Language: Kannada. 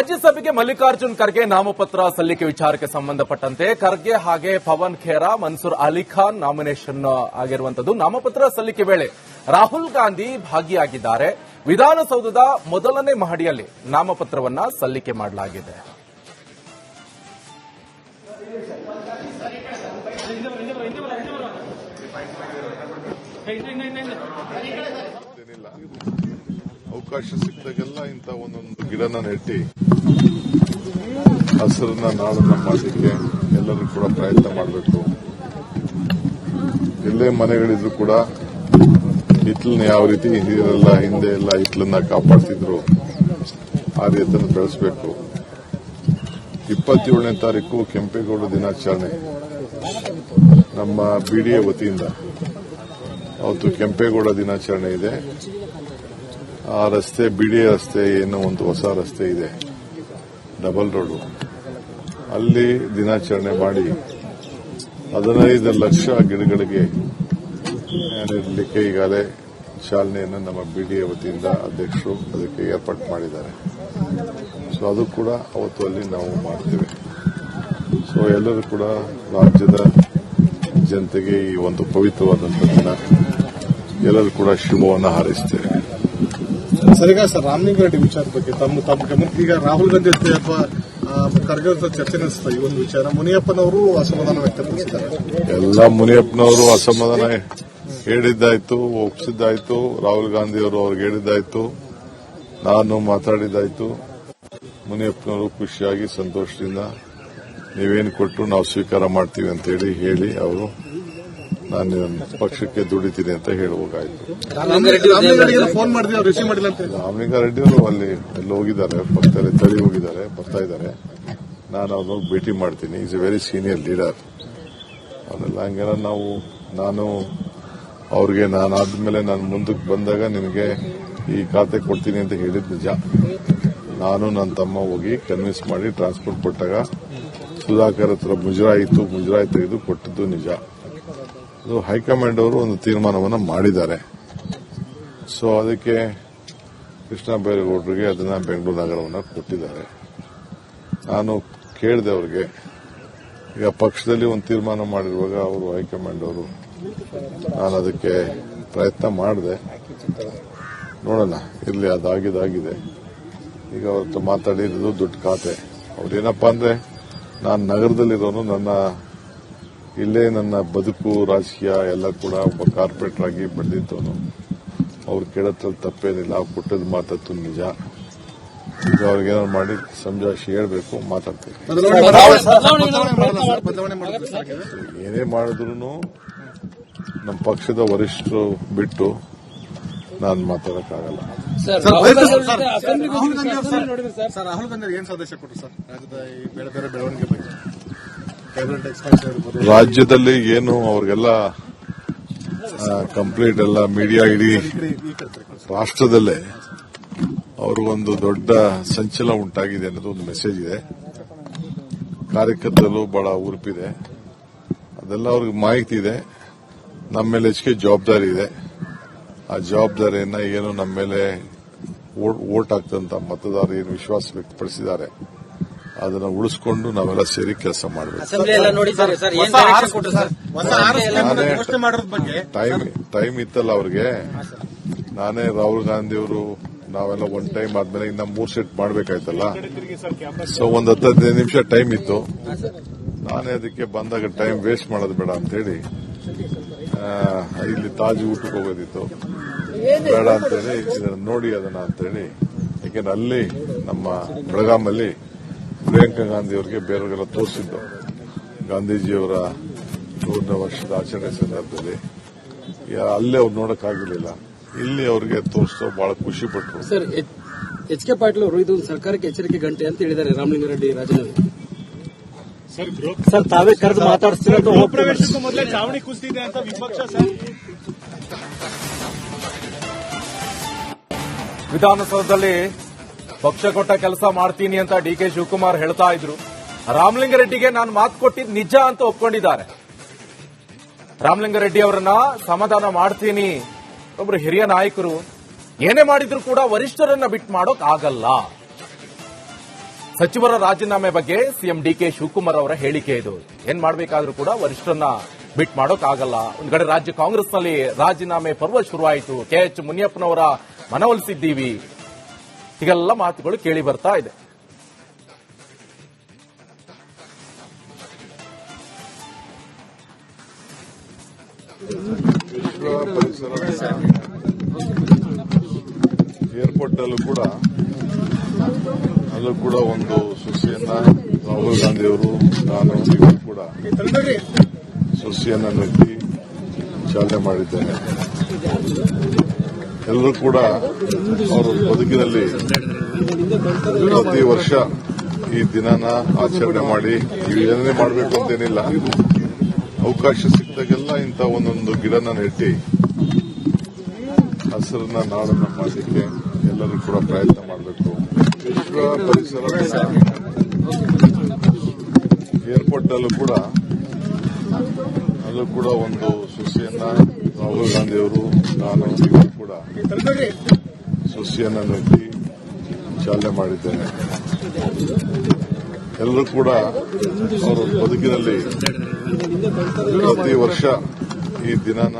ರಾಜ್ಯಸಭೆಗೆ ಮಲ್ಲಿಕಾರ್ಜುನ್ ಖರ್ಗೆ ನಾಮಪತ್ರ ಸಲ್ಲಿಕೆ ವಿಚಾರಕ್ಕೆ ಸಂಬಂಧಪಟ್ಟಂತೆ ಖರ್ಗೆ ಹಾಗೆ ಪವನ್ ಖೇರಾ, ಮನ್ಸೂರ್ ಅಲಿ ಖಾನ್ ನಾಮಿನೇಷನ್ ಆಗಿರುವಂತದ್ದು. ನಾಮಪತ್ರ ಸಲ್ಲಿಕೆ ವೇಳೆ ರಾಹುಲ್ ಗಾಂಧಿ ಭಾಗಿಯಾಗಿದ್ದಾರೆ. ವಿಧಾನಸೌಧದ ಮೊದಲನೇ ಮಹಡಿಯಲ್ಲಿ ನಾಮಪತ್ರವನ್ನ ಸಲ್ಲಿಕೆ ಮಾಡಲಾಗಿದೆ. ಅವಕಾಶ ಸಿಕ್ಕಿದಾಗೆಲ್ಲ ಇಂಥ ಒಂದೊಂದು ಗಿಡನ ನೆಟ್ಟಿ ಹಸಿರನ್ನ ನಾಡನ್ನ ಮಾಡಲಿಕ್ಕೆ ಎಲ್ಲರೂ ಕೂಡ ಪ್ರಯತ್ನ ಮಾಡಬೇಕು. ಎಲ್ಲೇ ಮನೆಗಳಿದ್ರು ಕೂಡ ಹಿತ್ತಲನ್ನ ಯಾವ ರೀತಿ ಹಿರಿಯರೆಲ್ಲ ಹಿಂದೆ ಎಲ್ಲ ಹಿತ್ತಲನ್ನ ಕಾಪಾಡ್ತಿದ್ರು ಆ ರೀತಿಯನ್ನು ಬೆಳೆಸಬೇಕು. 27ನೇ ತಾರೀಕು ಕೆಂಪೇಗೌಡ ದಿನಾಚರಣೆ ನಮ್ಮ ಬಿಡಿಎ ವತಿಯಿಂದ ಅವತ್ತು ಕೆಂಪೇಗೌಡ ದಿನಾಚರಣೆ ಇದೆ. ಆ ರಸ್ತೆ ಬಿಡಿಎ ರಸ್ತೆ ಏನೋ ಒಂದು ಹೊಸ ರಸ್ತೆ ಇದೆ, ಡಬಲ್ ರೋಡು, ಅಲ್ಲಿ ದಿನಾಚರಣೆ ಮಾಡಿ 15 ಲಕ್ಷ ಗಿಡಗಳಿಗೆ ನೀಡಲಿಕ್ಕೆ ಈಗಾಗಲೇ ಚಾಲನೆಯನ್ನು ನಮ್ಮ ಬಿಡಿಎ ವತಿಯಿಂದ ಅಧ್ಯಕ್ಷರು ಅದಕ್ಕೆ ಏರ್ಪಾಡು ಮಾಡಿದ್ದಾರೆ. ಸೊ ಅದು ಕೂಡ ಅವತ್ತು ಅಲ್ಲಿ ನಾವು ಮಾಡ್ತೇವೆ. ಸೊ ಎಲ್ಲರೂ ಕೂಡ ರಾಜ್ಯದ ಜನತೆಗೆ ಈ ಒಂದು ಪವಿತ್ರವಾದಂತಹ ದಿನ ಎಲ್ಲರೂ ಕೂಡ ಶುಭವನ್ನು ಹಾರೈಸುತ್ತೇವೆ. ಸರಿಗ ಸರ್, ರಾಮಲಿಂಗಾರೆಡ್ಡಿ ವಿಚಾರದ ಬಗ್ಗೆ ತಮ್ಮ ಗಮನಕ್ಕೆ ಈಗ ರಾಹುಲ್ ಗಾಂಧಿ ಜೊತೆ ಅಥವಾ ಖರ್ಗೆ ಚರ್ಚೆ ನಡೆಸ್ತಾ ಈ ಒಂದು ವಿಚಾರ ಮುನಿಯಪ್ಪನವರು ಅಸಮಾಧಾನ ವ್ಯಕ್ತಪಡಿಸಿದ್ದಾರೆ. ಎಲ್ಲ ಮುನಿಯಪ್ಪನವರು ಅಸಮಾಧಾನ ಹೇಳಿದ್ದಾಯ್ತು, ಒಪ್ಪಿಸಿದ್ದಾಯ್ತು. ರಾಹುಲ್ ಗಾಂಧಿ ಅವರು ಅವ್ರಿಗೆ ಹೇಳಿದ್ದಾಯ್ತು, ನಾನು ಮಾತಾಡಿದ್ದಾಯ್ತು. ಮುನಿಯಪ್ಪನವರು ಖುಷಿಯಾಗಿ ಸಂತೋಷದಿಂದ ನೀವೇನು ಕೊಟ್ಟರು ನಾವು ಸ್ವೀಕಾರ ಮಾಡ್ತೀವಿ ಅಂತ ಹೇಳಿ ಅವರು ನಾನು ಪಕ್ಷಕ್ಕೆ ದುಡಿತೀನಿ ಅಂತ ಹೇಳುವಾಗಾಯ್ತು. ಫೋನ್ ಮಾಡಿದ್ರೆ ರಿಸೀವ್ ಮಾಡಿಲ್ಲ ಅಂತ ರಾಮಲಿಂಗಾರೆಡ್ಡಿ ಅವರು ಅಲ್ಲಿ ಎಲ್ಲ ಹೋಗಿದ್ದಾರೆ, ಪಕ್ಷದಲ್ಲಿ ತಳಿ ಹೋಗಿದ್ದಾರೆ, ಬರ್ತಾ ಇದ್ದಾರೆ. ನಾನು ಅವ್ರನ್ನ ಭೇಟಿ ಮಾಡ್ತೀನಿ. Is A very senior leader. ಅವರೆಲ್ಲ ಹಂಗೆಲ್ಲ ನಾನು ಅವ್ರಿಗೆ ನಾನಾದ್ಮೇಲೆ ನಾನು ಮುಂದಕ್ಕೆ ಬಂದಾಗ ನಿಮಗೆ ಈ ಖಾತೆ ಕೊಡ್ತೀನಿ ಅಂತ ಹೇಳಿದ್ ನಿಜ. ನಾನು ನನ್ನ ತಮ್ಮ ಹೋಗಿ ಕನ್ವಿನ್ಸ್ ಮಾಡಿ ಟ್ರಾನ್ಸ್ಪೋರ್ಟ್ ಕೊಟ್ಟಾಗ ಸುಧಾಕರ್ ಹತ್ರ ಮುಜರಾಯಿ ತೆಗೆದು ಕೊಟ್ಟದ್ದು ನಿಜ. ಅದು ಹೈಕಮಾಂಡ್ ಅವರು ಒಂದು ತೀರ್ಮಾನವನ್ನು ಮಾಡಿದ್ದಾರೆ. ಸೊ ಅದಕ್ಕೆ ಕೃಷ್ಣ ಬೈರೇಗೌಡರಿಗೆ ಅದನ್ನ ಬೆಂಗಳೂರು ನಗರವನ್ನು ಕೊಟ್ಟಿದ್ದಾರೆ. ನಾನು ಕೇಳಿದೆ ಅವ್ರಿಗೆ, ಈಗ ಪಕ್ಷದಲ್ಲಿ ಒಂದು ತೀರ್ಮಾನ ಮಾಡಿರುವಾಗ ಅವರು ಹೈಕಮಾಂಡ್ ಅವರು, ನಾನು ಅದಕ್ಕೆ ಪ್ರಯತ್ನ ಮಾಡಿದೆ, ನೋಡೋಣ ಇರಲಿ, ಅದಾಗಿದೆ. ಈಗ ಅವ್ರ ಹತ್ರ ಮಾತಾಡಿರೋದು ದೊಡ್ಡ ಖಾತೆ. ಅವ್ರೇನಪ್ಪಾ ಅಂದ್ರೆ, ನಾನು ನಗರದಲ್ಲಿರೋನು, ಇಲ್ಲೇ ನನ್ನ ಬದುಕು ರಾಜಕೀಯ ಎಲ್ಲ ಕೂಡ ಒಬ್ಬ ಕಾರ್ಪೊರೇಟರ್ ಆಗಿ ಬೆಳೆದಿದ್ದವನು. ಅವ್ರು ಕೇಳೋದ್ರಲ್ಲಿ ತಪ್ಪೇನಿಲ್ಲ, ಅವ್ರು ಕೊಟ್ಟದ್ದು ಮಾತಾಡ್ತು ನಿಜ. ಈಗ ಅವ್ರಿಗೇನಾದ್ರು ಮಾಡಿ ಸಮಜಾಯಿಷಿ ಹೇಳಬೇಕು, ಮಾತಾಡ್ತೀವಿ. ಏನೇ ಮಾಡಿದ್ರು ನಮ್ಮ ಪಕ್ಷದ ವರಿಷ್ಠರು ಬಿಟ್ಟು ನಾನು ಮಾತಾಡಕ್ಕಾಗಲ್ಲ. ರಾಹುಲ್ ಗಾಂಧಿ ಏನ್ ಸಂದೇಶ ಕೊಟ್ಟರು ಸರ್ ರಾಜ್ಯದ ಈ ಬೇರೆ ಬೇರೆ ಬೆಳವಣಿಗೆ ಬಗ್ಗೆ? ರಾಜ್ಯದಲ್ಲಿ ಏನು ಅವ್ರಿಗೆಲ್ಲ ಕಂಪ್ಲೀಟ್ ಎಲ್ಲ ಮೀಡಿಯಾ ಇಡೀ ರಾಷ್ಟ್ರದಲ್ಲೇ ಅವ್ರಿಗೊಂದು ದೊಡ್ಡ ಸಂಚಲನ ಉಂಟಾಗಿದೆ ಅನ್ನೋದು ಒಂದು ಮೆಸೇಜ್ ಇದೆ. ಕಾರ್ಯಕರ್ತರು ಬಹಳ ಉರುಪಿದೆ, ಅದೆಲ್ಲ ಅವ್ರಿಗೆ ಮಾಹಿತಿ ಇದೆ. ನಮ್ಮ ಮೇಲೆ ಹೆಚ್ಚಿಗೆ ಜವಾಬ್ದಾರಿ ಇದೆ. ಆ ಜವಾಬ್ದಾರಿಯನ್ನ ಏನು ನಮ್ಮ ಮೇಲೆ ವೋಟ್ ಆಗ್ತಂತ ಮತದಾರರು ಏನು ವಿಶ್ವಾಸ ವ್ಯಕ್ತಪಡಿಸಿದ್ದಾರೆ ಅದನ್ನ ಉಳಿಸಿಕೊಂಡು ನಾವೆಲ್ಲ ಸೇರಿ ಕೆಲಸ ಮಾಡಬೇಕು. ಟೈಮ್ ಇತ್ತಲ್ಲ ಅವ್ರಿಗೆ. ನಾನೇ ರಾಹುಲ್ ಗಾಂಧಿ ಅವರು ನಾವೆಲ್ಲ ಒನ್ ಟೈಮ್ ಆದ್ಮೇಲೆ ಇನ್ನ 3 ಸೆಟ್ ಮಾಡಬೇಕಾಯ್ತಲ್ಲ. ಸೊ ಒಂದು 15 ನಿಮಿಷ ಟೈಮ್ ಇತ್ತು. ನಾನೇ ಅದಕ್ಕೆ ಬಂದಾಗ ಟೈಮ್ ವೇಸ್ಟ್ ಮಾಡೋದು ಬೇಡ ಅಂತ ಹೇಳಿ ಇಲ್ಲಿ ತಾಜ್ ಊಟಕ್ಕೆ ಹೋಗೋದಿತ್ತು, ಬೇಡ ಅಂತೇಳಿ ಇದನ್ನ ನೋಡಿ ಅದನ್ನ ಅಂತೇಳಿ. ಯಾಕೆಂದ್ರೆ ಅಲ್ಲಿ ನಮ್ಮ ಬೆಳಗಾಮಲ್ಲಿ ಪ್ರಿಯಾಂಕಾ ಗಾಂಧಿ ಅವರಿಗೆ ಬೇರೆಯವರೆಲ್ಲ ತೋರಿಸಿದ್ದು ಗಾಂಧೀಜಿಯವರ 100ನೇ ವರ್ಷದ ಆಚರಣೆ ಸಂದರ್ಭದಲ್ಲಿ. ಅಲ್ಲೇ ಅವ್ರು ನೋಡಕ್ಕಾಗಲಿಲ್ಲ, ಇಲ್ಲಿ ಅವ್ರಿಗೆ ತೋರಿಸೋ ಬಹಳ ಖುಷಿ ಪಟ್ಟರು. ಸರ್, ಎಚ್ ಕೆ ಪಾಟೀಲ್ ಅವರು ಇದು ಸರ್ಕಾರಕ್ಕೆ ಎಚ್ಚರಿಕೆ ಗಂಟೆ ಅಂತ ಹೇಳಿದ್ದಾರೆ ರಾಮಲಿಂಗಾರೆಡ್ಡಿ ರಾಜೀನಾಮೆ. ಸರ್, ತಾವೇ ಕರೆದು ಮಾತಾಡಿಸ್ತೀರ ಪ್ರವೇಶಕ್ಕೂ ಮೊದಲೇ ಚಾವಣಿ ಕುಸಿದಿದೆ ಅಂತ ವಿಪಕ್ಷ ಸರ್. ವಿಧಾನಸೌಧದಲ್ಲಿ ಪಕ್ಷ ಕೊಟ್ಟ ಕೆಲಸ ಮಾಡ್ತೀನಿ ಅಂತ ಡಿಕೆ ಶಿವಕುಮಾರ್ ಹೇಳ್ತಾ ಇದ್ರು. ರಾಮಲಿಂಗಾರೆಡ್ಡಿಗೆ ನಾನು ಮಾತು ಕೊಟ್ಟಿದ್ದು ನಿಜ ಅಂತ ಒಪ್ಕೊಂಡಿದ್ದಾರೆ. ರಾಮಲಿಂಗಾರೆಡ್ಡಿ ಅವರನ್ನ ಸಮಾಧಾನ ಮಾಡ್ತೀನಿ. ಒಬ್ರು ಹಿರಿಯ ನಾಯಕರು ಏನೇ ಮಾಡಿದ್ರು ಕೂಡ ವರಿಷ್ಠರನ್ನ ಬಿಟ್ಟು ಮಾಡೋಕ್ ಆಗಲ್ಲ. ಸಚಿವರ ರಾಜೀನಾಮೆ ಬಗ್ಗೆ ಸಿಎಂ ಡಿಕೆ ಶಿವಕುಮಾರ್ ಅವರ ಹೇಳಿಕೆ ಇದು. ಏನ್ ಮಾಡಬೇಕಾದ್ರೂ ಕೂಡ ವರಿಷ್ಠರನ್ನ ಬಿಟ್ ಮಾಡೋಕ್ಕಾಗಲ್ಲ. ಒಂದ್ ಕಡೆ ರಾಜ್ಯ ಕಾಂಗ್ರೆಸ್ನಲ್ಲಿ ರಾಜೀನಾಮೆ ಪರ್ವ ಶುರುವಾಯಿತು. ಕೆಎಚ್ ಮುನಿಯಪ್ಪನವರ ಮನವೊಲಿಸಿದ್ದೀವಿ. ಹೀಗೆಲ್ಲ ಮಾತುಗಳು ಕೇಳಿ ಬರ್ತಾ ಇದೆ. ವಿಶ್ವ ಪರಿಸರ ಏರ್ಪೋರ್ಟ್ ಅಲ್ಲೂ ಕೂಡ ಒಂದು ಸುಸಿಯನ್ನ ರಾಹುಲ್ ಗಾಂಧಿಯವರು ನಾನು ಕೂಡ ಸುಸಿಯನ್ನ ನೆತ್ತಿ ಚಾಲನೆ ಮಾಡಿದ್ದೇನೆ. ಎಲ್ಲರೂ ಕೂಡ ಅವರು ಬದುಕಿನಲ್ಲಿ ಪ್ರತಿ ವರ್ಷ ಈ ದಿನನ ಆಚರಣೆ ಮಾಡಿ ಏನೇ ಮಾಡಬೇಕು ಅಂತೇನಿಲ್ಲ, ಅವಕಾಶ ಸಿಕ್ಕಿದಾಗೆಲ್ಲ ಇಂಥ ಒಂದೊಂದು ಗಿಡನ ನೆಟ್ಟಿ ಹಸಿರನ್ನ ನಾಡನ್ನ ಮಾಡಲಿಕ್ಕೆ ಎಲ್ಲರೂ ಕೂಡ ಪ್ರಯತ್ನ ಮಾಡಬೇಕು. ವಿಶ್ವ ಪರಿಸರ ಏರ್ಪೋರ್ಟ್ ಅಲ್ಲೂ ಕೂಡ ಒಂದು ಸುಸಿಯನ್ನ ರಾಹುಲ್ ಗಾಂಧಿಯವರು ನಾನು ಕೂಡ ಸುಸಿಯನ್ನ ನೆತ್ತಿ ಚಾಲನೆ ಮಾಡಿದ್ದೇನೆ. ಎಲ್ಲರೂ ಕೂಡ ಅವರು ಬದುಕಿನಲ್ಲಿ ಪ್ರತಿ ವರ್ಷ ಈ ದಿನನ